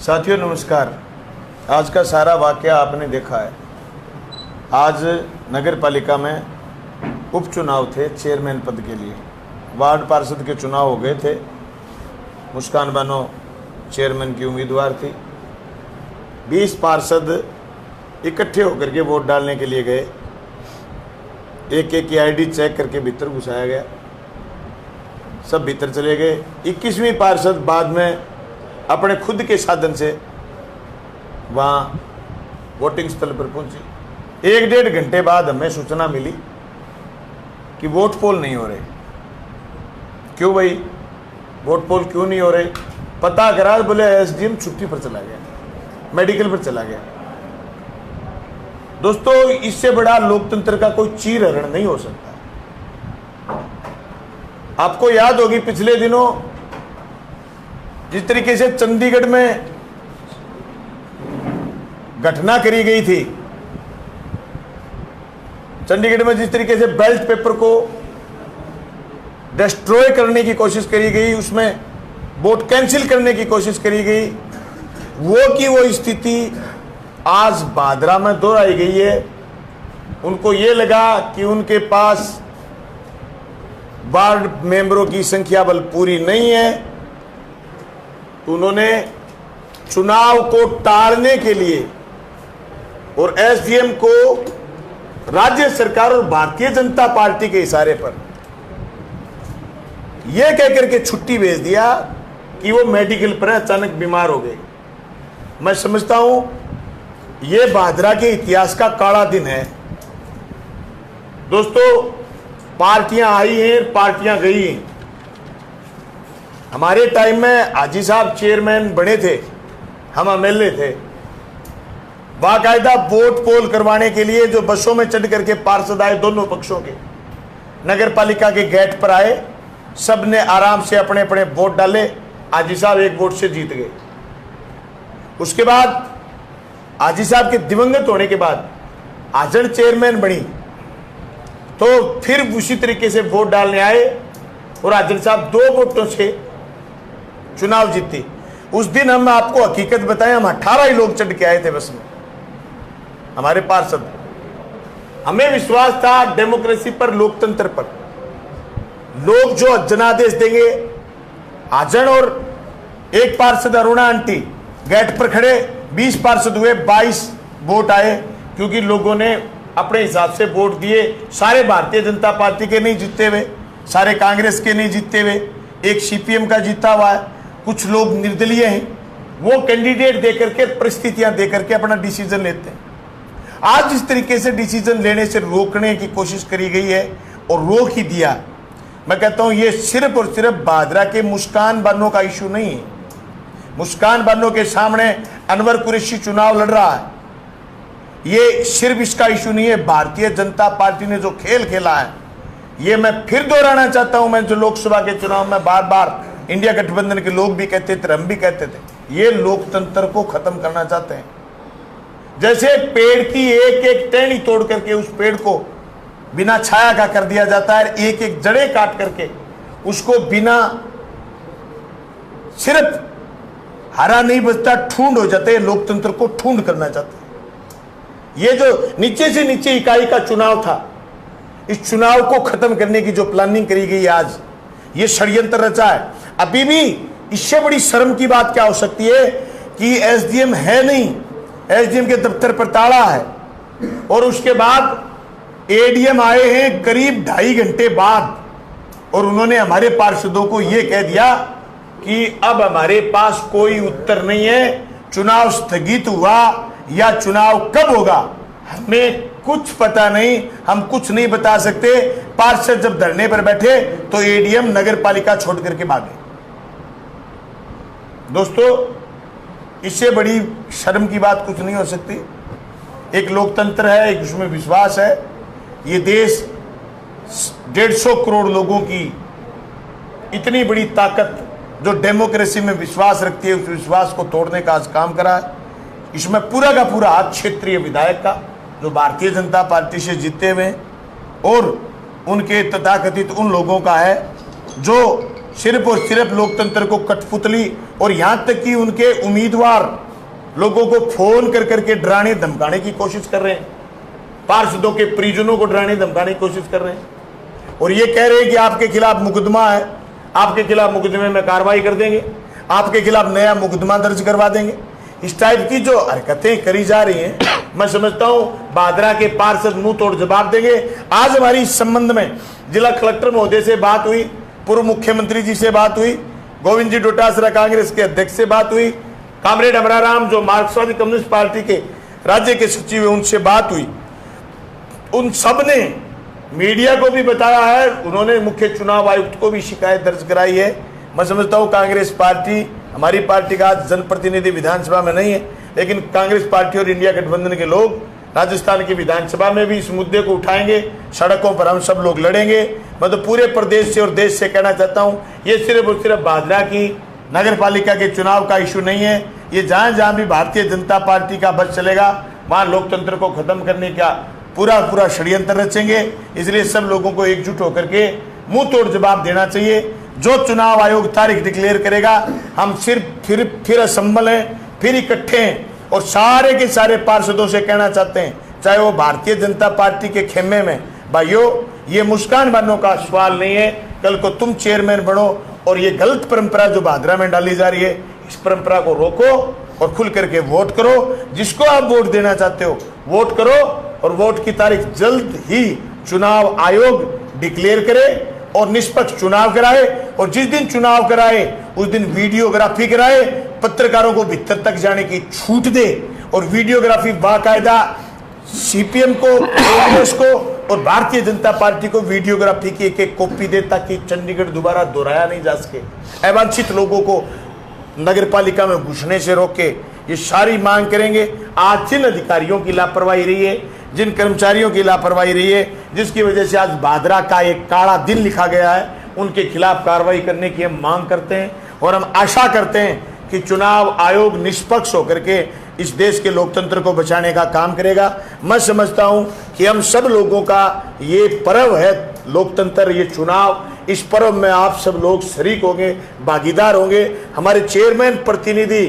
साथियों नमस्कार। आज का सारा वाकया आपने देखा है। आज नगर पालिका में उपचुनाव थे चेयरमैन पद के लिए। वार्ड पार्षद के चुनाव हो गए थे। मुस्कान बानो चेयरमैन की उम्मीदवार थी। 20 पार्षद इकट्ठे होकर के वोट डालने के लिए गए। एक एक की आईडी चेक करके भीतर घुसाया गया। सब भीतर चले गए। 21वीं पार्षद बाद में अपने खुद के साधन से वहाँ वोटिंग स्थल पर पहुंची। 1-1.5 घंटे बाद हमें सूचना मिली कि वोट पोल नहीं हो रहे। क्यों भाई वोट पोल क्यों नहीं हो रहे? पता करा, बोले एसडीएम छुट्टी पर चला गया, मेडिकल पर चला गया। दोस्तों, इससे बड़ा लोकतंत्र का कोई चीर हरण नहीं हो सकता। आपको याद होगी पिछले दिनों जिस तरीके से चंडीगढ़ में घटना करी गई थी, चंडीगढ़ में जिस तरीके से बैलेट पेपर को डिस्ट्रॉय करने की कोशिश करी गई, उसमें वोट कैंसिल करने की कोशिश करी गई, वो स्थिति आज भादरा में दोहराई गई है। उनको ये लगा कि उनके पास वार्ड मेंबरों की संख्या बल पूरी नहीं है, तो उन्होंने चुनाव को टालने के लिए और एसडीएम को राज्य सरकार और भारतीय जनता पार्टी के इशारे पर यह कहकर के छुट्टी भेज दिया कि वो मेडिकल पर अचानक बीमार हो गए। मैं समझता हूं यह भादरा के इतिहास का काला दिन है। दोस्तों, पार्टियां आई हैं, पार्टियां गई हैं। हमारे टाइम में हाजी साहब चेयरमैन बने थे, हम एमएलए थे। बाकायदा वोट पोल करवाने के लिए जो बसों में चढ़ करके पार्षद आए, दोनों पक्षों के नगर पालिका के गेट पर आए, सब ने आराम से अपने अपने वोट डाले। हाजी साहब एक वोट से जीत गए। उसके बाद हाजी साहब के दिवंगत होने के बाद आजड़ चेयरमैन बनी, तो फिर उसी तरीके से वोट डालने आए और आजड़ साहब 2 वोटों से चुनाव जीती। उस दिन हम आपको हकीकत बताएं, हम 18 ही लोग चढ़ के आए थे बस में, हमारे पार्षद। हमें विश्वास था डेमोक्रेसी पर, लोकतंत्र पर। लोग जो जनादेश देंगे, आजड़ और एक पार्षद अरुणा आंटी गेट पर खड़े, 20 पार्षद हुए, 22 वोट आए, क्योंकि लोगों ने अपने हिसाब से वोट दिए। सारे भारतीय जनता पार्टी के नहीं जीते हुए, सारे कांग्रेस के नहीं जीते हुए, एक सीपीएम का जीता हुआ है, कुछ लोग निर्दलीय हैं। वो कैंडिडेट देकर के, परिस्थितियां देकर के अपना डिसीजन लेते हैं। आज जिस तरीके से डिसीजन लेने से रोकने की कोशिश करी गई है और रोक ही दिया, मैं कहता हूं ये सिर्फ और सिर्फ भादरा के मुस्कान बानो का इशू नहीं है। मुस्कान बानो के सामने अनवर कुरैशी चुनाव लड़ रहा है। ये सिर्फ इसका इशू नहीं है। भारतीय जनता पार्टी ने जो खेल खेला है, ये मैं फिर दोहराना चाहता हूं। मैं जो लोकसभा के चुनाव में बार बार इंडिया गठबंधन के लोग भी कहते थे, हम भी कहते थे, ये लोकतंत्र को खत्म करना चाहते हैं। जैसे पेड़ की एक एक टहनी तोड़ करके उस पेड़ को बिना छाया का कर दिया जाता है, एक एक जड़ें काट करके उसको बिना सिर्फ हरा नहीं बचता, ठूंड हो जाते हैं। लोकतंत्र को ठूंड करना चाहते हैं। ये जो नीचे से नीचे इकाई का चुनाव था, इस चुनाव को खत्म करने की जो प्लानिंग करी गई आज, ये षड्यंत्र रचा है। अभी भी इससे बड़ी शर्म की बात क्या हो सकती है कि एसडीएम है नहीं, एसडीएम के दफ्तर पर ताला है, और उसके बाद एडीएम आए हैं करीब 2.5 घंटे बाद, और उन्होंने हमारे पार्षदों को यह कह दिया कि अब हमारे पास कोई उत्तर नहीं है, चुनाव स्थगित हुआ या चुनाव कब होगा हमें कुछ पता नहीं, हम कुछ नहीं बता सकते। पार्षद जब धरने पर बैठे तो एडीएम नगर पालिका छोड़ करके भागे। दोस्तों, इससे बड़ी शर्म की बात कुछ नहीं हो सकती। एक लोकतंत्र है, एक उसमें विश्वास है। ये देश 150 करोड़ लोगों की इतनी बड़ी ताकत जो डेमोक्रेसी में विश्वास रखती है, उस विश्वास को तोड़ने का आज काम करा है। इसमें पूरा का पूरा हाथ क्षेत्रीय विधायक का, जो भारतीय जनता पार्टी से जीते हुए, और उनके तथाकथित उन लोगों का है जो सिर्फ और सिर्फ लोकतंत्र को कठपुतली और यहां तक कि उनके उम्मीदवार लोगों को फोन कर करके डराने धमकाने की कोशिश कर रहे हैं, पार्षदों के परिजनों को डराने धमकाने की कोशिश कर रहे हैं और ये कह रहे हैं कि आपके खिलाफ मुकदमा है, आपके खिलाफ मुकदमे में कार्रवाई कर देंगे, आपके खिलाफ नया मुकदमा दर्ज करवा देंगे। इस टाइप की जो हरकतें करी जा रही हैं, मैं समझता हूं भादरा के पार्षद मुंह तोड़ जवाब देंगे। आज हमारी इस संबंध में जिला कलेक्टर महोदय से बात हुई, पूर्व मुख्यमंत्री जी से बात हुई, गोविंद जी डोटासरा कांग्रेस के अध्यक्ष से बात हुई, कामरेड अमराराम जो मार्क्सवादी कम्युनिस्ट पार्टी के राज्य के सचिव हैं उनसे बात हुई। उन सब ने मीडिया को भी बताया है, उन्होंने मुख्य चुनाव आयुक्त को भी शिकायत दर्ज कराई है। मैं समझता हूं कांग्रेस पार्टी, हमारी पार्टी का आज जनप्रतिनिधि विधानसभा में नहीं है, लेकिन कांग्रेस पार्टी और इंडिया गठबंधन के लोग राजस्थान की विधानसभा में भी इस मुद्दे को उठाएंगे, सड़कों पर हम सब लोग लड़ेंगे। मैं तो पूरे प्रदेश से और देश से कहना चाहता हूं, ये सिर्फ और सिर्फ भादरा की नगर पालिका के चुनाव का इशू नहीं है, ये जहां जहां भी भारतीय जनता पार्टी का बस चलेगा वहां लोकतंत्र को खत्म करने का पूरा षड्यंत्र रचेंगे। इसलिए सब लोगों को एकजुट होकर के मुंह तोड़ जवाब देना चाहिए। जो चुनाव आयोग तारीख डिक्लेयर करेगा, हम सिर्फ फिर असम्बल हैं, फिर इकट्ठे हैं और सारे के सारे पार्षदों से कहना चाहते हैं, चाहे वो भारतीय जनता पार्टी के खेमे में, भाइयों ये मुस्कान बानो का सवाल नहीं है, कल को तुम चेयरमैन बनो और ये गलत परंपरा जो भादरा में डाली जा रही है, इस परंपरा को रोको और खुल करके वोट करो। जिसको आप वोट देना चाहते हो वोट करो और वोट की तारीख जल्द ही चुनाव आयोग डिक्लेयर करे और निष्पक्ष चुनाव कराए और जिस दिन चुनाव कराए उस दिन वीडियोग्राफी कराए, पत्रकारों को भीतर तक जाने की छूट दे और वीडियोग्राफी बाकायदा सीपीएम को, कांग्रेस को और भारतीय जनता पार्टी को वीडियोग्राफी की एक कॉपी दे ताकि चंडीगढ़ दोबारा दोहराया नहीं जा सके। अवांछित लोगों को नगर पालिका में घुसने से रोके, ये सारी मांग करेंगे। आज जिन अधिकारियों की लापरवाही रही है, जिन कर्मचारियों की लापरवाही रही है, जिसकी वजह से आज भादरा का एक काला दिन लिखा गया है, उनके खिलाफ कार्रवाई करने की हम मांग करते हैं और हम आशा करते हैं कि चुनाव आयोग निष्पक्ष होकर के इस देश के लोकतंत्र को बचाने का काम करेगा। मैं समझता हूं कि हम सब लोगों का ये पर्व है लोकतंत्र, ये चुनाव, इस पर्व में आप सब लोग शरीक होंगे, भागीदार होंगे। हमारे चेयरमैन प्रतिनिधि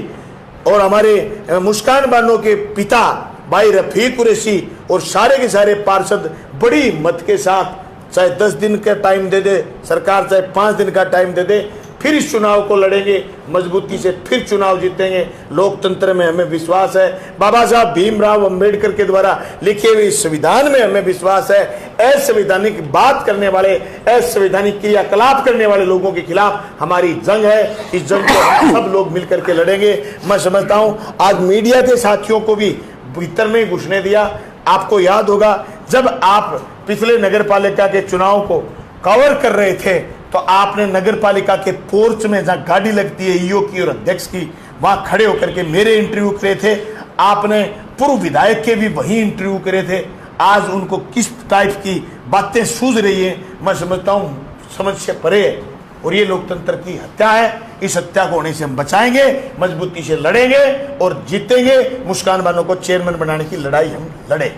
और हमारे मुस्कान बानो के पिता भाई रफीक कुरैशी और सारे के सारे पार्षद बड़ी हिम्मत के साथ, चाहे 10 दिन का टाइम दे दे सरकार, चाहे 5 दिन का टाइम दे दे, फिर इस चुनाव को लड़ेंगे मजबूती से, फिर चुनाव जीतेंगे। लोकतंत्र में हमें विश्वास है, बाबा साहब भीमराव अंबेडकर के द्वारा लिखे हुए संविधान में हमें विश्वास है। असंवैधानिक बात करने वाले, असंवैधानिक क्रियाकलाप करने वाले लोगों के खिलाफ हमारी जंग है, इस जंग को हम सब लोग मिलकर के लड़ेंगे। मैं समझता हूँ आज मीडिया के साथियों को भी भीतर नहीं घुसने दिया। आपको याद होगा जब आप पिछले नगर पालिका के चुनाव को कवर कर रहे थे तो आपने नगर पालिका के पोर्च में जहां गाड़ी लगती है ईओ की और अध्यक्ष की, वहां खड़े होकर के मेरे इंटरव्यू करे थे। आपने पूर्व विधायक के भी वही इंटरव्यू करे थे। आज उनको किस टाइप की बातें सूझ रही है, मैं समझता हूं समझ से परे है और ये लोकतंत्र की हत्या है। इस हत्या को होने से हम बचाएंगे, मजबूती से लड़ेंगे और जीतेंगे। मुस्कान बानो को चेयरमैन बनाने की लड़ाई हम लड़े।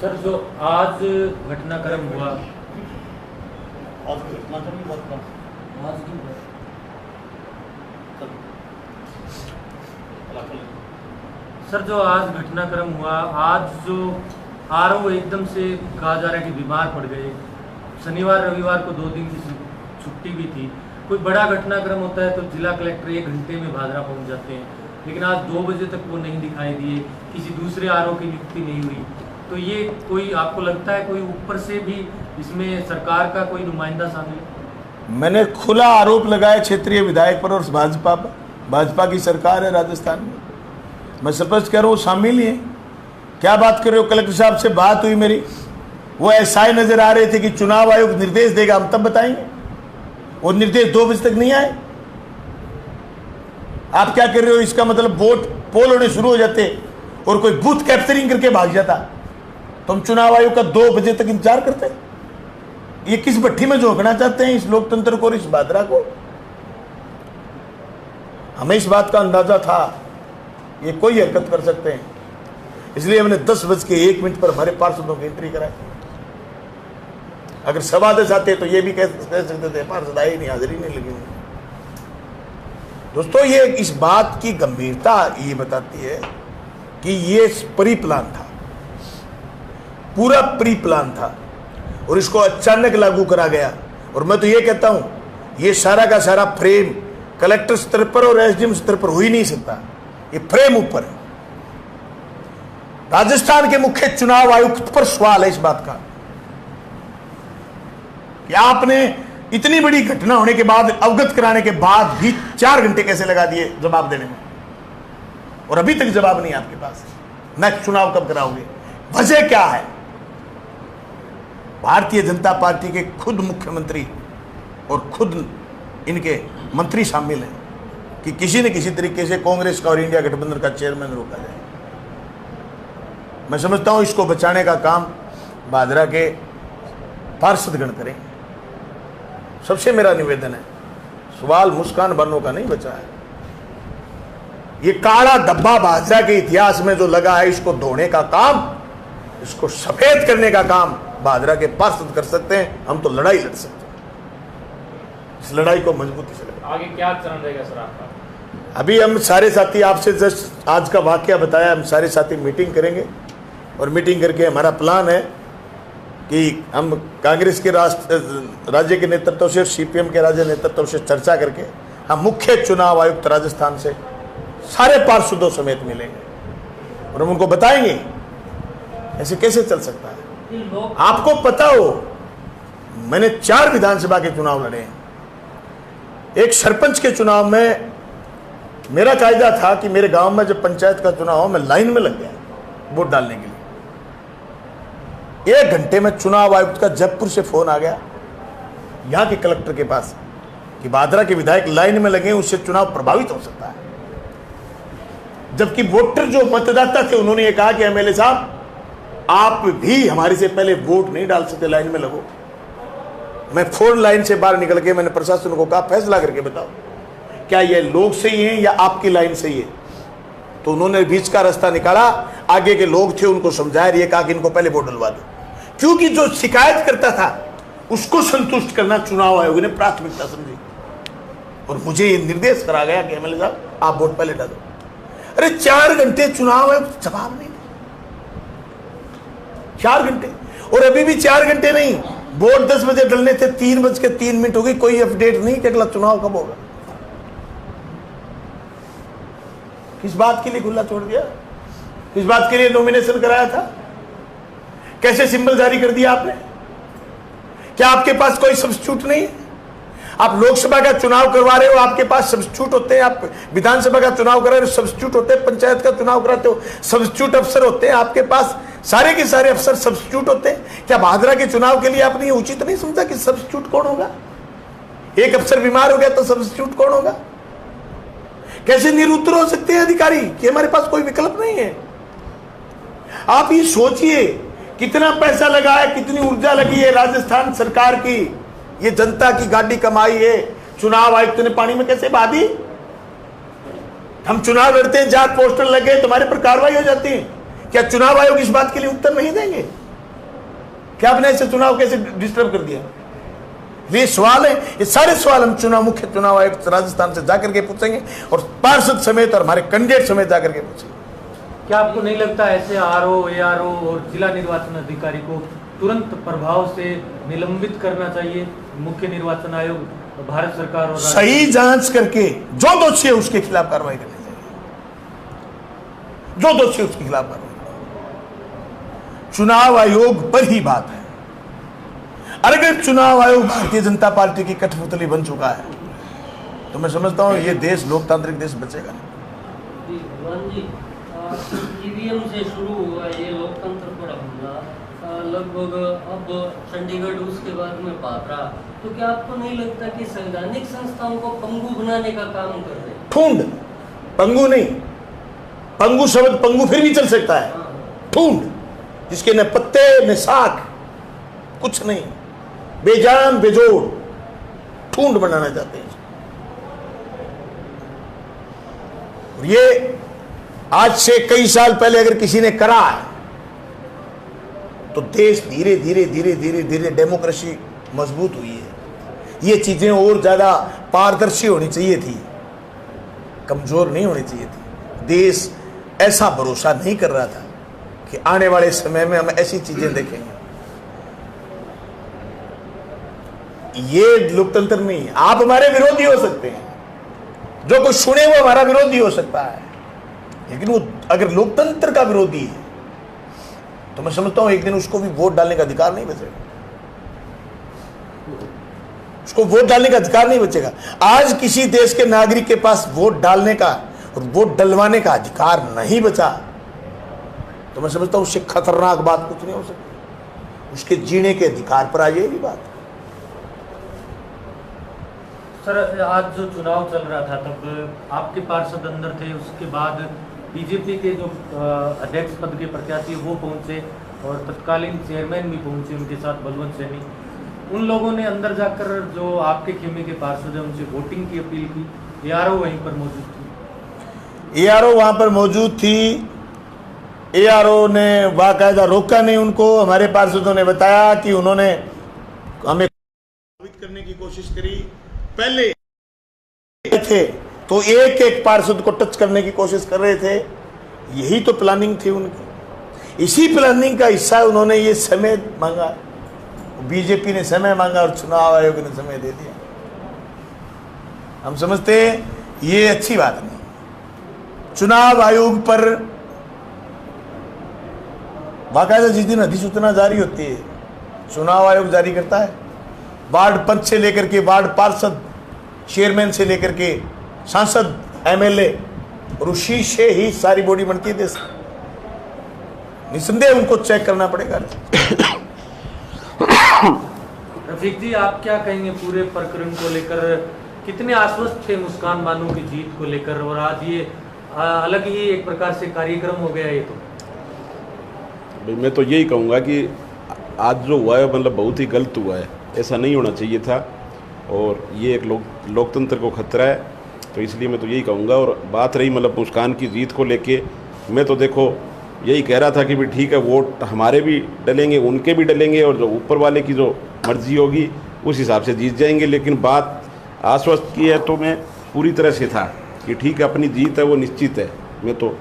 सर जो आज घटनाक्रम हुआ, सर जो आज घटनाक्रम हुआ, आज जो आरओ एकदम से कहा जा रहा है कि बीमार पड़ गए, शनिवार रविवार को 2 दिन की छुट्टी भी थी। कोई बड़ा घटनाक्रम होता है तो जिला कलेक्टर 1 घंटे में भादरा पहुंच जाते हैं, लेकिन आज 2 बजे तक वो नहीं दिखाई दिए, किसी दूसरे आरओ की नियुक्ति नहीं हुई। तो ये कोई आपको लगता है कोई ऊपर से भी इसमें सरकार का कोई नुमाइंदा शामिल है? मैंने खुला आरोप लगाया क्षेत्रीय विधायक पर और भाजपा पर। भाजपा की सरकार है राजस्थान में, मैं स्पष्ट कह रहा हूँ शामिल ही है। क्या बात कर रहे हो? कलेक्टर साहब से बात हुई मेरी, वो ऐसा ही नजर आ रहे थे कि चुनाव आयोग निर्देश देगा हम तब बताएंगे, और निर्देश 2 बजे तक नहीं आए। आप क्या कर रहे हो? इसका मतलब वोट पोल होने शुरू हो जाते और कोई बूथ कैप्चरिंग करके भाग जाता तो हम चुनाव आयोग का 2 बजे तक इंतजार करते। ये किस भट्टी में झोंकना चाहते हैं इस लोकतंत्र को और इस भादरा को? हमें इस बात का अंदाजा था ये कोई हरकत कर सकते हैं, इसलिए हमने 10:01 पर हमारे पार्षदों की एंट्री कराई। अगर 10:15 आते तो ये भी कह सकते थे पार्षदाई नहीं, हाजिरी नहीं लगी। दोस्तों, ये इस बात की गंभीरता ये बताती है कि ये प्री प्लान था, पूरा प्री प्लान था और इसको अचानक लागू करा गया। और मैं तो ये कहता हूं, ये सारा का सारा फ्रेम कलेक्टर स्तर पर और एसडीएम स्तर पर हो ही नहीं सकता, ये फ्रेम ऊपर है। राजस्थान के मुख्य चुनाव आयुक्त पर सवाल है इस बात का कि आपने इतनी बड़ी घटना होने के बाद, अवगत कराने के बाद भी 4 घंटे कैसे लगा दिए जवाब देने में, और अभी तक जवाब नहीं आपके पास। नेक्स्ट चुनाव कब कराओगे? वजह क्या है? भारतीय जनता पार्टी के खुद मुख्यमंत्री और खुद इनके मंत्री शामिल हैं कि किसी न किसी तरीके से कांग्रेस का और इंडिया गठबंधन का चेयरमैन रोका जाए। मैं समझता हूं इसको बचाने का काम भादरा के पार्षदगण करें। सबसे मेरा निवेदन है, सवाल मुस्कान बनो का नहीं बचा है। ये काला धब्बा भाजपा के इतिहास में जो लगा है, इसको धोने का काम, इसको सफेद करने का काम भादरा के पार्षद कर सकते हैं। हम तो लड़ाई लड़ सकते हैं, इस लड़ाई को मजबूती से लड़ें। आगे क्या चरण रहेगा सर आपका? अभी हम सारे साथी, आपसे जस्ट आज का वाकया बताया, हम सारे साथी मीटिंग करेंगे और मीटिंग करके हमारा प्लान है कि हम कांग्रेस के राज्य के नेतृत्व से, सीपीएम के राज्य नेतृत्व से चर्चा करके हम मुख्य चुनाव आयुक्त राजस्थान से सारे पार्षदों समेत मिलेंगे और हम उनको बताएंगे ऐसे कैसे चल सकता है। आपको पता हो, मैंने 4 विधानसभा के चुनाव लड़े हैं। एक सरपंच के चुनाव में मेरा कायदा था कि मेरे गांव में जब पंचायत का चुनाव हो, मैं लाइन में लग गया वोट डालने के लिए। 1 घंटे में चुनाव आयुक्त का जयपुर से फोन आ गया यहां के कलेक्टर के पास कि भादरा के विधायक लाइन में लगे, उससे चुनाव प्रभावित हो सकता है। जबकि वोटर जो मतदाता थे उन्होंने ये कहा कि एमएलए साहब, आप भी हमारे से पहले वोट नहीं डाल सकते, लाइन में लगो। मैं फोन लाइन से बाहर निकल के मैंने प्रशासन को कहा, फैसला करके बताओ क्या ये लोग सही हैं या आपकी लाइन सही है। तो उन्होंने बीच का रास्ता निकाला, आगे के लोग थे उनको समझाया, ये कहा कि इनको पहले वोट डलवा दो, क्योंकि जो शिकायत करता था उसको संतुष्ट करना चुनाव आयोग ने प्राथमिकता समझी। और मुझे ये निर्देश करा गया कि एमएलए साहब आप वोट पहले डालो। अरे 4 घंटे चुनाव है, जवाब नहीं, 4 घंटे। और अभी भी 4 घंटे नहीं, वोट 10 बजे डलने थे, 3:03 हो गई, कोई अपडेट नहीं कि अगला चुनाव कब होगा। किस बात के लिए खुला छोड़ दिया? किस बात के लिए नॉमिनेशन कराया था? कैसे सिंबल जारी कर दिया आपने? क्या आपके पास कोई सब्स्टिट्यूट नहीं है? आप लोकसभा का चुनाव करवा रहे हो, आपके पास सब्स्टिट्यूट होते हैं। आप विधानसभा का चुनाव करा रहे हो, सब्स्टिट्यूट होते हैं। पंचायत का चुनाव कराते हो, सब्स्टिट्यूट अफसर होते हैं आपके पास। सारे के सारे अफसर सब्स्टिट्यूट होते हैं। क्या भादरा के चुनाव के लिए आपने ये उचित नहीं समझा कि सब्स्टिट्यूट कौन होगा? एक अफसर बीमार हो गया तो सब्स्टिट्यूट कौन होगा? कैसे निरुत्तर हो सकते हैं अधिकारी कि हमारे पास कोई विकल्प नहीं है? आप ये सोचिए कितना पैसा लगा है, कितनी ऊर्जा लगी है राजस्थान सरकार की, ये जनता की गाड़ी कमाई है। चुनाव आयुक्त ने पानी में कैसे बहा दी? हम चुनाव लड़ते हैं, जात पोस्टर लगे, तुम्हारे पर कार्रवाई हो जाती है। क्या चुनाव आयोग इस बात के लिए उत्तर नहीं देंगे? क्या आपने ऐसे चुनाव कैसे डिस्टर्ब कर दिया? ये सवाल है, ये सारे सवाल हम मुख्य चुनाव आयुक्त राजस्थान से जाकर के पूछेंगे और पार्षद समेत और हमारे कैंडिडेट समेत जाकर के पूछेंगे। क्या आपको नहीं लगता ऐसे आरओ, एआरओ और जिला निर्वाचन अधिकारी को तुरंत प्रभाव से निलंबित करना चाहिए? मुख्य निर्वाचन आयोग, भारत सरकार और सही जांच करके जो दोषी है उसके खिलाफ कार्रवाई करनी चाहिए। जो दोषी है उसके खिलाफ कार्रवाई। चुनाव आयोग पर ही बात है। अगर चुनाव आयोग भारतीय जनता पार्टी की कठपुतली बन चुका है तो मैं समझता हूं ये देश लोकतांत्रिक देश बचेगा नहीं। भगवान जी, ईवीएम से शुरू हुआ ये लोकतंत्र पर हमला, लगभग अब चंडीगढ़, उसके बाद में भादरा, तो क्या आपको नहीं लगता कि संवैधानिक संस्थाओं को पंगु बनाने का काम कर रहे हैं? ठूंढ, पंगु नहीं। पंगु शब्द, पंगु फिर भी चल सकता है। ठूंढ, जिसके न पत्ते न साख, कुछ नहीं, बेजान बेजोड़ ठूंढ बनाना चाहते हैं। ये आज से कई साल पहले अगर किसी ने करा है तो देश धीरे धीरे धीरे धीरे धीरे डेमोक्रेसी मजबूत हुई है। ये चीज़ें और ज़्यादा पारदर्शी होनी चाहिए थी, कमज़ोर नहीं होनी चाहिए थी। देश ऐसा भरोसा नहीं कर रहा था कि आने वाले समय में हम ऐसी चीज़ें देखेंगे। ये लोकतंत्र नहीं है। आप हमारे विरोधी हो सकते हैं, जो कुछ सुने वो हमारा विरोधी हो सकता है, लेकिन वो अगर लोकतंत्र का विरोधी है तो मैं समझता हूं एक दिन उसको भी वोट डालने का अधिकार नहीं बचेगा, उसको वोट डालने का अधिकार नहीं बचेगा। आज किसी देश के नागरिक के पास वोट डालने का और वोट डलवाने का अधिकार नहीं बचा तो मैं समझता हूं उससे खतरनाक बात कुछ नहीं हो सकती। उसके जीने के अधिकार पर आ जाएगी बात। सर, आज जो चुनाव चल रहा था तब आपके पार्षद अंदर थे, उसके बाद बीजेपी के जो अध्यक्ष पद के प्रत्याशी वो पहुंचे और तत्कालीन चेयरमैन भी पहुंचे उनके साथ, बलवंत सैनी। उन लोगों ने अंदर जाकर जो आपके खेमे के पार्षद हैं उनसे वोटिंग की अपील की। एआरओ वहीं पर मौजूद थी, एआरओ वहां पर मौजूद थी। एआरओ ने बाकायदा रोका नहीं उनको। हमारे पार्षदों ने बताया कि उन्होंने हमें प्रभावित करने की कोशिश करी। पहले थे तो एक एक पार्षद को टच करने की कोशिश कर रहे थे। यही तो प्लानिंग थी उनकी। इसी प्लानिंग का हिस्सा उन्होंने ये समय मांगा। बीजेपी ने समय मांगा और चुनाव आयोग ने समय दे दिया। हम समझते हैं ये अच्छी बात नहीं। चुनाव आयोग पर बाकायदा जिस दिन अधिसूचना जारी होती है चुनाव आयोग जारी करता है। वार्ड पंच से लेकर के वार्ड पार्षद, चेयरमैन से लेकर के सांसद, एमएलए, और उसी से ही सारी बॉडी बनती है देश। निसंदेह उनको चेक करना पड़ेगा। रफीक जी, आप क्या कहेंगे पूरे प्रकरण को लेकर? कितने आश्वस्त थे मुस्कान बानो की जीत को लेकर, और आज ये अलग ही एक प्रकार से कार्यक्रम हो गया। ये तो भाई मैं तो यही कहूँगा कि आज जो हुआ है मतलब बहुत ही गलत हुआ है। ऐसा नहीं होना चाहिए था और ये एक लोकतंत्र को खतरा है। तो इसलिए मैं तो यही कहूँगा। और बात रही मतलब मुस्कान की जीत को लेके, मैं तो देखो यही कह रहा था कि भाई ठीक है, वोट हमारे भी डलेंगे, उनके भी डलेंगे, और जो ऊपर वाले की जो मर्जी होगी उस हिसाब से जीत जाएंगे। लेकिन बात आश्वस्त की है तो मैं पूरी तरह से था कि ठीक है, अपनी जीत है वो निश्चित है। मैं तो,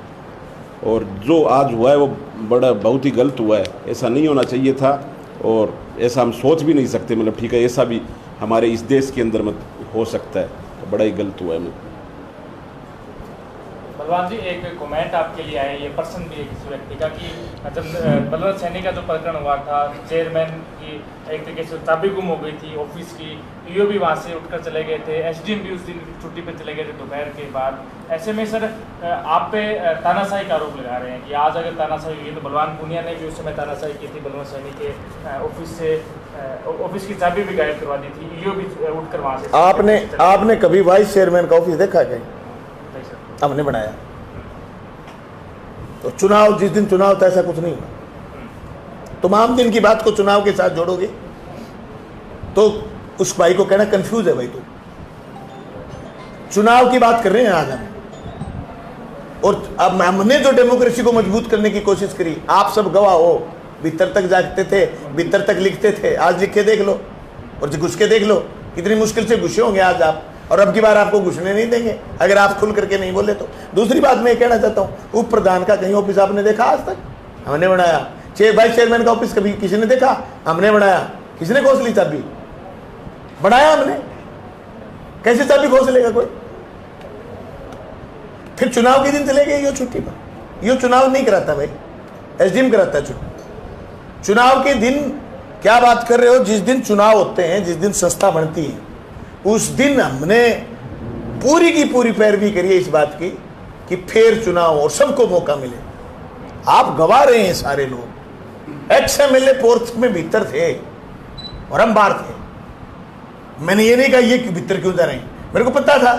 और जो आज हुआ है वो बहुत ही गलत हुआ है। ऐसा नहीं होना चाहिए था और ऐसा हम सोच भी नहीं सकते। मतलब ठीक है, ऐसा भी हमारे इस देश के अंदर मत हो सकता है, तो बड़ा ही गलत हुआ है। बलवान जी, एक कमेंट आपके लिए आया, ये पर्सन भी है किसी व्यक्ति का, कि जब बलवंत सैनी का जो प्रकरण हुआ था, चेयरमैन की एक तरीके से चाबी गुम हो गई थी ऑफिस की, ईओ भी वहाँ से उठकर चले गए थे, एसडीएम भी उस दिन छुट्टी पे चले गए थे दोपहर के बाद। ऐसे में सर आप पे तानाशाही का आरोप लगा रहे हैं कि आज अगर तानाशाही हुई तो बलवान पूनिया ने भी उस समय तानाशाही की थी, बलवंत सैनी के ऑफिस से ऑफिस की चाबी भी गायब करवा दी थी, ईओ भी उठकर वहाँ से। आपने कभी वाइस चेयरमैन का ऑफिस देखा कहीं? हमने बनाया। तो चुनाव, जिस दिन चुनाव था ऐसा कुछ नहीं हुआ। तुम आम दिन की बात को चुनाव के साथ जोड़ोगे तो उस भाई को कहना कंफ्यूज है भाई। तो चुनाव की बात कर रहे हैं आज हम, और अब हमने जो डेमोक्रेसी को मजबूत करने की कोशिश करी, आप सब गवाह हो। भीतर तक जागते थे, भीतर तक लिखते थे, आज लिख के देख लो और घुस के देख लो। कितनी मुश्किल से घुसे होंगे आज आप, और अब की बार आपको घुसने नहीं देंगे अगर आप खुल करके नहीं बोले तो। दूसरी बात मैं कहना चाहता हूँ, उप प्रधान का कहीं ऑफिस आपने देखा आज तक? हमने बनाया। वाइस चेयरमैन का ऑफिस कभी किसी ने देखा? हमने बनाया। किसने खोस ली चाबी? बनाया हमने। कैसे चाबी खोस लेगा कोई? फिर चुनाव के दिन चले गए यो छुट्टी पर। यो चुनाव नहीं कराता भाई, एसडीएम कराता है छुट्टी। चुनाव के दिन क्या बात कर रहे हो? जिस दिन चुनाव होते हैं, जिस दिन संस्था बनती है, उस दिन हमने पूरी की पूरी पैरवी करी है इस बात की कि फिर चुनाव और सबको मौका मिले। आप गवा रहे हैं सारे लोग। एक्स-एमएलए पोर्थ में भीतर थे और हम बाहर थे। मैंने ये नहीं कहा ये भीतर क्यों जा रहे हैं, मेरे को पता था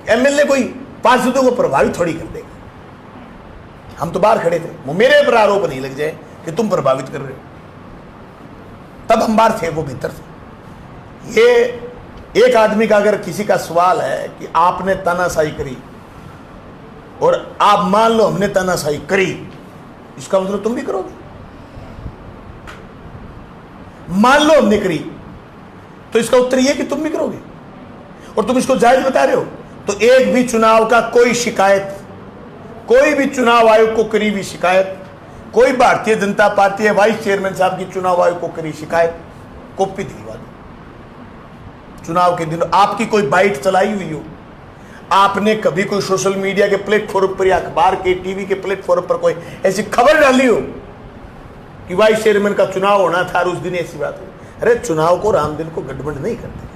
एमएलए कोई पार्षदों को प्रभावित थोड़ी कर देगा। हम तो बाहर खड़े थे, मेरे पर आरोप नहीं लग जाए कि तुम प्रभावित कर रहे हो। तब हम बाहर थे, वो भीतर थे। ये एक आदमी का अगर किसी का सवाल है कि आपने तानाशाही करी और आप मान लो हमने तानाशाही करी, इसका मतलब तुम भी करोगे। मान लो हमने करी, तो इसका उत्तर यह कि तुम भी करोगे और तुम इसको जायज बता रहे हो। तो एक भी चुनाव का कोई शिकायत, कोई भी चुनाव आयोग को करी हुई शिकायत, कोई भारतीय जनता पार्टी या वाइस चेयरमैन साहब की चुनाव आयोग को करी शिकायत कॉपी दिलवा दो। चुनाव के दिन आपकी कोई बाइट चलाई हुई हो, आपने कभी कोई सोशल मीडिया के प्लेटफॉर्म पर या अखबार के टीवी के प्लेटफॉर्म पर कोई ऐसी खबर डाली हो कि वाइस चेयरमैन का चुनाव होना था और उस दिन ऐसी बात हुई? अरे चुनाव को राम दिन को गठबंधन नहीं करते।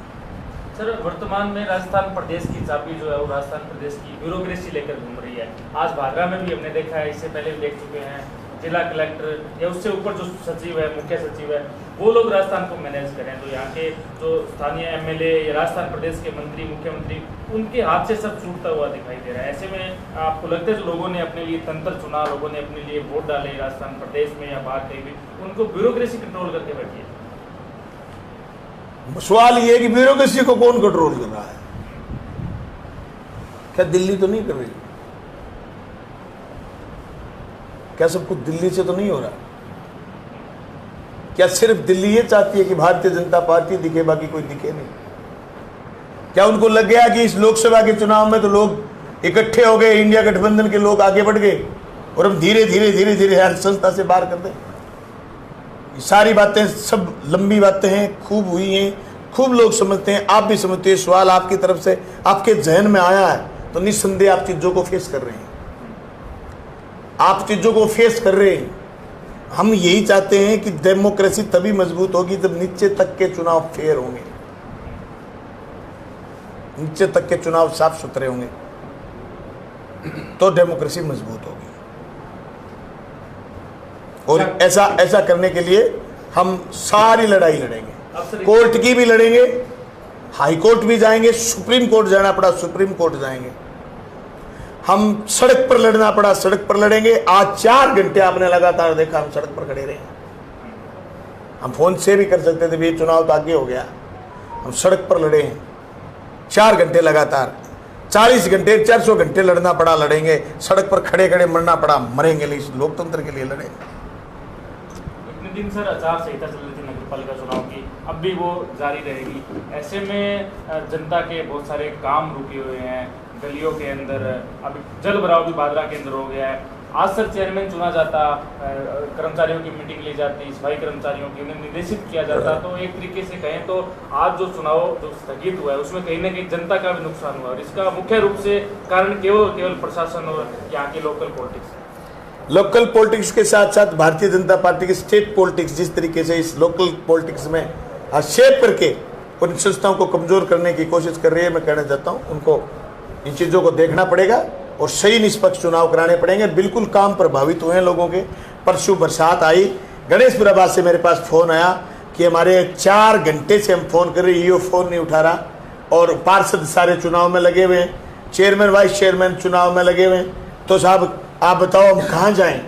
सर, वर्तमान में राजस्थान प्रदेश की चाबी जो है वो राजस्थान प्रदेश की ब्यूरोक्रेसी लेकर घूम रही है। आज भादरा में भी हमने देखा है, इससे पहले भी देख चुके हैं, जिला कलेक्टर या उससे ऊपर जो सचिव है, मुख्य सचिव है, वो लोग राजस्थान को मैनेज करें। तो यहाँ के जो स्थानीय एमएलए या राजस्थान प्रदेश के मंत्री, मुख्यमंत्री, उनके हाथ से सब छूटता हुआ दिखाई दे रहा है। ऐसे में आपको लगता है लोगों ने अपने लिए तंत्र चुना, लोगों ने अपने लिए वोट डाले राजस्थान प्रदेश में या बाहर कहीं भी, उनको ब्यूरोक्रेसी कंट्रोल करके बैठी है। सवाल ये है कि ब्यूरोक्रेसी को कौन कंट्रोल कर रहा है? क्या दिल्ली तो नहीं कर रही? क्या सब कुछ दिल्ली से तो नहीं हो रहा? क्या सिर्फ दिल्ली ये चाहती है कि भारतीय जनता पार्टी दिखे, बाकी कोई दिखे नहीं? क्या उनको लग गया कि इस लोकसभा के चुनाव में तो लोग इकट्ठे हो गए, इंडिया गठबंधन के लोग आगे बढ़ गए और हम धीरे धीरे धीरे धीरे हर संस्था से बाहर कर दें? सारी बातें सब लंबी बातें हैं, खूब हुई हैं, खूब लोग समझते हैं, आप भी समझते हैं। सवाल आपकी तरफ से आपके जहन में आया है तो निस्संदेह आप चीजों को फेस कर रहे हैं, आप चीजों को फेस कर रहे हैं। हम यही चाहते हैं कि डेमोक्रेसी तभी मजबूत होगी जब नीचे तक के चुनाव फेयर होंगे, नीचे तक के चुनाव साफ सुथरे होंगे, तो डेमोक्रेसी मजबूत होगी। और ऐसा करने के लिए हम सारी लड़ाई लड़ेंगे, कोर्ट की भी लड़ेंगे, हाई कोर्ट भी जाएंगे, सुप्रीम कोर्ट जाना पड़ा सुप्रीम कोर्ट जाएंगे, हम सड़क पर लड़ना पड़ा सड़क पर लड़ेंगे। आज 4 घंटे आपने लगातार देखा हम सड़क पर खड़े रहे। हम फोन से भी कर सकते थे, भी चुनाव तो आगे हो गया, हम सड़क पर लड़े हैं 4 घंटे लगातार, 40 घंटे 400 घंटे लड़ना पड़ा लड़ेंगे, सड़क पर खड़े खड़े मरना पड़ा मरेंगे, लेकिन लोकतंत्र के लिए लड़ेंगे। दिन सर आचार संहिता चल रही थी नगरपालिका चुनाव की, अब भी वो जारी रहेगी। ऐसे में जनता के बहुत सारे काम रुके हुए हैं गलियों के अंदर, अभी जल भराव भी भादरा के अंदर हो गया है। आज सर चेयरमैन चुना जाता, कर्मचारियों की मीटिंग ली जाती, सफाई कर्मचारियों की, उन्हें निर्देशित किया जाता, तो एक तरीके से कहें तो आज जो चुनाव जो स्थगित हुआ है उसमें कहीं ना कहीं जनता का भी नुकसान हुआ, और इसका मुख्य रूप से कारण केवल प्रशासन और यहाँ की लोकल पॉलिटिक्स। लोकल पॉलिटिक्स के साथ साथ भारतीय जनता पार्टी की स्टेट पॉलिटिक्स जिस तरीके से इस लोकल पॉलिटिक्स में हस्तक्षेप करके उन संस्थाओं को कमजोर करने की कोशिश कर रही है, मैं कहना चाहता हूं उनको इन चीज़ों को देखना पड़ेगा और सही निष्पक्ष चुनाव कराने पड़ेंगे। बिल्कुल काम प्रभावित हुए हैं लोगों के। परसों बरसात आई, गणेशपुराबाद से मेरे पास फ़ोन आया कि हमारे 4 घंटे से हम फ़ोन कर रहे, ईओ फ़ोन नहीं उठा रहा, और पार्षद सारे चुनाव में लगे हुए हैं, चेयरमैन वाइस चेयरमैन चुनाव में लगे हुए हैं। तो साहब आप बताओ हम कहाँ जाएं?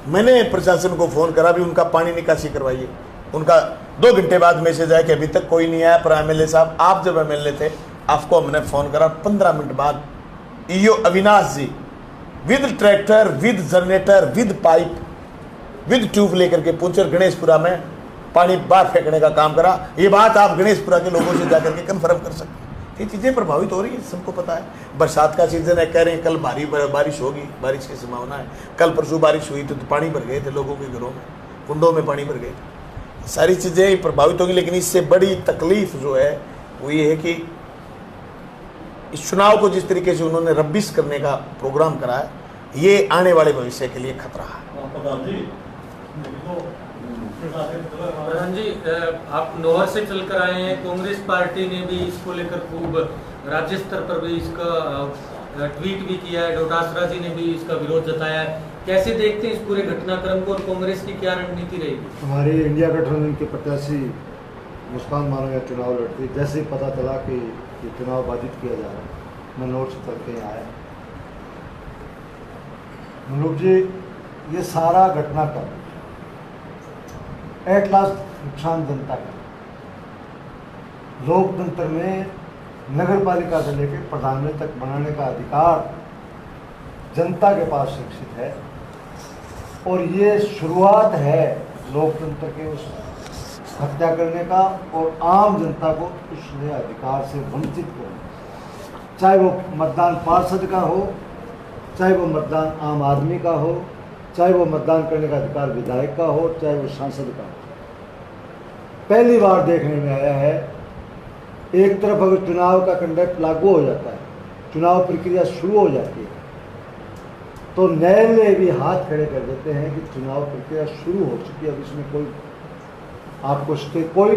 मैंने प्रशासन को फ़ोन करा, भी उनका पानी निकासी करवाइए। उनका 2 घंटे बाद मैसेज आया कि अभी तक कोई नहीं आया। पर एमएलए साहब आप जब एमएलए थे आपको हमने फ़ोन करा, 15 मिनट बाद EO Avinash ji with tractor, with generator, with pipe, with tube लेकर के पहुंचे, गणेशपुरा में पानी बाहर फेंकने का काम करा। ये बात आप गणेशपुरा के लोगों से जाकर के कन्फर्म कर सकते हैं। ये चीज़ें प्रभावित हो रही है, सबको पता है। बरसात का सीजन है, कह रहे हैं कल भारी बारिश होगी, बारिश की संभावना है। कल परसों बारिश हुई तो पानी भर गए थे लोगों के घरों में, कुंडों में पानी भर गए थे। सारी चीज़ें प्रभावित होंगी, लेकिन इससे बड़ी तकलीफ जो है वो ये है कि इस चुनाव को जिस तरीके से उन्होंने रब्बिश करने का प्रोग्राम करा है, ये आने वाले भविष्य के लिए खतरा है। प्रधान जी, आप नौहर से चलकर आए हैं, कांग्रेस पार्टी ने भी इसको लेकर खूब राज्य स्तर पर भी इसका ट्वीट भी किया है, डोटासरा जी ने भी इसका विरोध जताया है। कैसे देखते हैं इस पूरे घटनाक्रम को और कांग्रेस की क्या रणनीति रहेगी? हमारी इंडिया गठबंधन के प्रत्याशी मुस्कान मालविया चुनाव लड़ती, जैसे ही पता चला कि ये चुनाव बाधित किया जा रहा है, मैं नोट से चल के आया। मनोज जी, ये सारा घटनाक्रम एट लास्ट नुकसान जनता का। लोकतंत्र में नगर पालिका से लेकर प्रधानमंत्री तक बनाने का अधिकार जनता के पास सुरक्षित है, और ये शुरुआत है लोकतंत्र के उस हत्या करने का और आम जनता को उस अधिकार से वंचित करने का। चाहे वो मतदान पार्षद का हो, चाहे वो मतदान आम आदमी का हो, चाहे वो मतदान करने का अधिकार विधायक का हो, चाहे वो सांसद का हो। पहली बार देखने में आया है, एक तरफ अगर चुनाव का कंडक्ट लागू हो जाता है, चुनाव प्रक्रिया शुरू हो जाती है, तो न्यायालय भी हाथ खड़े कर देते हैं कि चुनाव प्रक्रिया शुरू हो चुकी है, अब इसमें कोई आपको कोई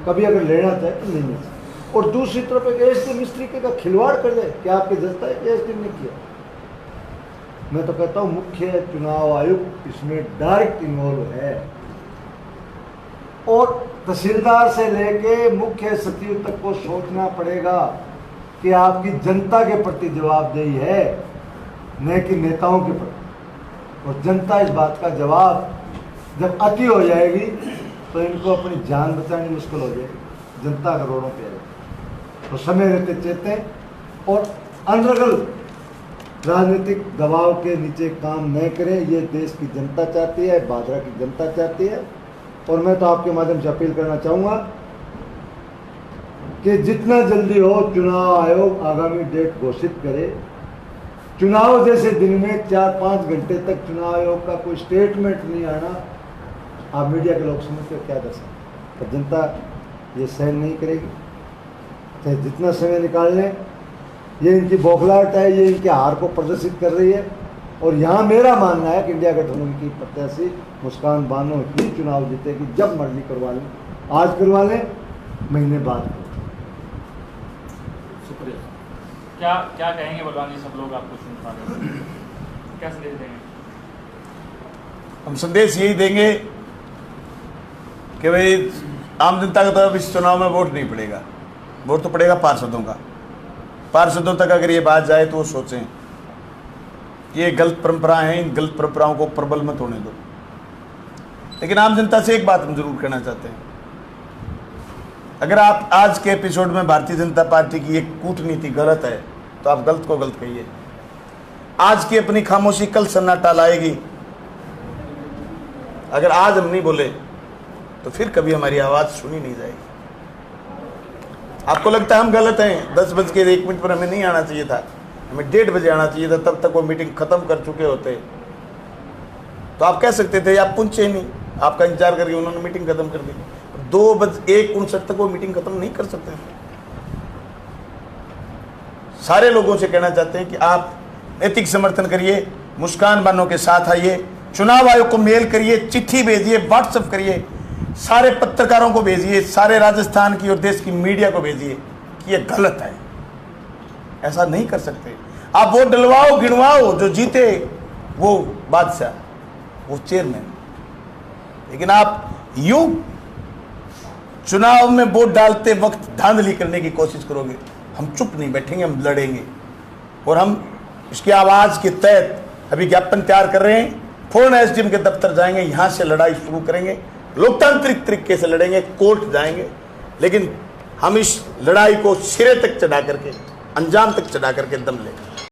कभी अगर लेना चाहे तो नहीं मिल सकता। और दूसरी तरफ एक एसडीएम इस तरीके का खिलवाड़ कर दे कि आपके जजता है कि एसडीएम ने किया। मैं तो कहता हूँ मुख्य चुनाव आयुक्त इसमें डायरेक्ट इन्वॉल्व है, और तहसीलदार से लेके मुख्य सचिव तक को सोचना पड़ेगा कि आपकी जनता के प्रति जवाबदेही है, न कि नेताओं के प्रति। और जनता इस बात का जवाब जब अति हो जाएगी तो इनको अपनी जान बचानी मुश्किल हो जाएगी, जनता करोड़ों पे आएगी। तो समय रहते चेतें और अनर्गल राजनीतिक दबाव के नीचे काम न करें। ये देश की जनता चाहती है, बादरा की जनता चाहती है। और मैं तो आपके माध्यम से अपील करना चाहूँगा कि जितना जल्दी हो चुनाव आयोग आगामी डेट घोषित करे। चुनाव जैसे दिन में 4-5 घंटे तक चुनाव आयोग का कोई स्टेटमेंट नहीं आना, आप मीडिया के लोग समझते हो क्या कर सकते, तो जनता ये सहन नहीं करेगी। चाहे जितना समय निकाल लें, ये इनकी बौखलाहट है, ये इनके हार को प्रदर्शित कर रही है। और यहाँ मेरा मानना है कि इंडिया गठबंधन की प्रत्याशी मुस्कान बानो ही चुनाव जीतेगी। जब मर्जी करवा लें, आज करवा लें, महीने बाद। शुक्रिया। क्या क्या कहेंगे बलवान जी, सब लोग आपको सुन पा रहे हैं, क्या संदेश देंगे? हम संदेश यही देंगे कि भाई आम जनता का तो अब इस चुनाव में वोट नहीं पड़ेगा, वोट तो पड़ेगा पार्षदों का। पार्षदों तक अगर ये बात जाए तो वो सोचें ये गलत परंपराएं हैं, इन गलत परंपराओं को प्रबल मत होने दो। लेकिन आम जनता से एक बात हम जरूर कहना चाहते हैं, अगर आप आज के एपिसोड में भारतीय जनता पार्टी की एक कूटनीति गलत है तो आप गलत को गलत कहिए। आज की अपनी खामोशी कल सन्नाटा लाएगी। अगर आज हम नहीं बोले तो फिर कभी हमारी आवाज़ सुनी नहीं जाएगी। आपको लगता है हम गलत हैं, 10:01 पर हमें नहीं आना चाहिए था, हमें 1:30 बजे आना चाहिए था, तब तक वो मीटिंग खत्म कर चुके होते। तो आप कह सकते थे आप पहुंचे नहीं, आपका इंतजार करके उन्होंने मीटिंग खत्म कर दी। 2:59 तक वो मीटिंग खत्म नहीं कर सकते थे। सारे लोगों से कहना चाहते हैं कि आप नैतिक समर्थन करिए, मुस्कान बानो के साथ आइए, चुनाव आयोग को मेल करिए, चिट्ठी भेजिए, व्हाट्सएप करिए, सारे पत्रकारों को भेजिए, सारे राजस्थान की और देश की मीडिया को भेजिए कि ये गलत है, ऐसा नहीं कर सकते। आप वोट डलवाओ, गिनवाओ, जो जीते वो बादशाह, वो चेयरमैन। लेकिन आप यूं चुनाव में वोट डालते वक्त धांधली करने की कोशिश करोगे, हम चुप नहीं बैठेंगे, हम लड़ेंगे। और हम इसकी आवाज़ के तहत अभी ज्ञापन तैयार कर रहे हैं, फौरन एसडीएम के दफ्तर जाएंगे, यहाँ से लड़ाई शुरू करेंगे, लोकतांत्रिक तरीके से लड़ेंगे, कोर्ट जाएंगे। लेकिन हम इस लड़ाई को सिरे तक चढ़ा करके, अंजाम तक चढ़ा करके दम लेंगे।